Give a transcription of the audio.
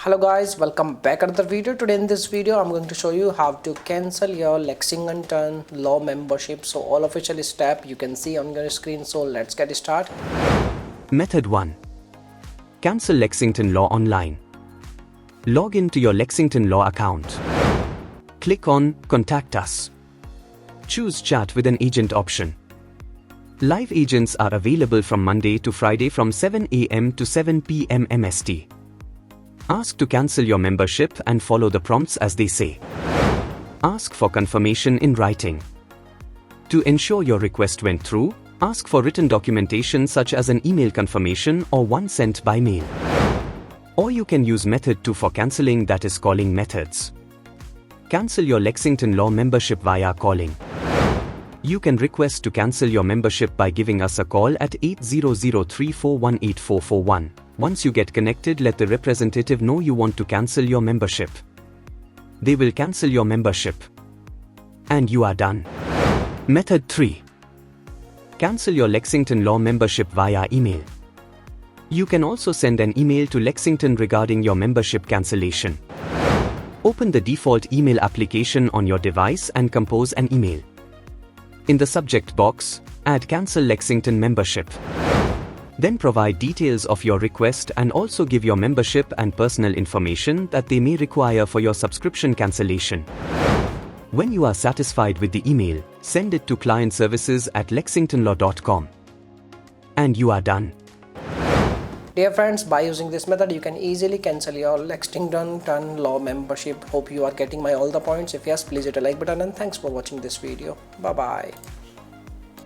Hello guys, welcome back to another video. Today in this video I'm going to show you how to cancel your Lexington law membership. So all official step you can see on your screen. So let's get started. Method 1. Cancel Lexington Law online. Log in to your Lexington Law account. Click on Contact Us. Choose Chat with an Agent option. Live agents are available from Monday to Friday from 7 a.m. to 7 p.m. MST. Ask to cancel your membership and follow the prompts as they say. Ask for confirmation in writing. To ensure your request went through, ask for written documentation such as an email confirmation or one sent by mail. Or you can use method 2 for cancelling, that is calling methods. Cancel your Lexington Law membership via calling. You can request to cancel your membership by giving us a call at 800-341-8441. Once you get connected, let the representative know you want to cancel your membership. They will cancel your membership. And you are done. Method 3. Cancel your Lexington Law membership via email. You can also send an email to Lexington regarding your membership cancellation. Open the default email application on your device and compose an email. In the subject box, add Cancel Lexington Membership. Then provide details of your request and also give your membership and personal information that they may require for your subscription cancellation. When you are satisfied with the email, send it to clientservices@lexingtonlaw.com. And you are done. Dear friends, by using this method you can easily cancel your Lexington law membership. Hope you are getting my all the points. If yes, please hit a like button and thanks for watching this video. Bye bye.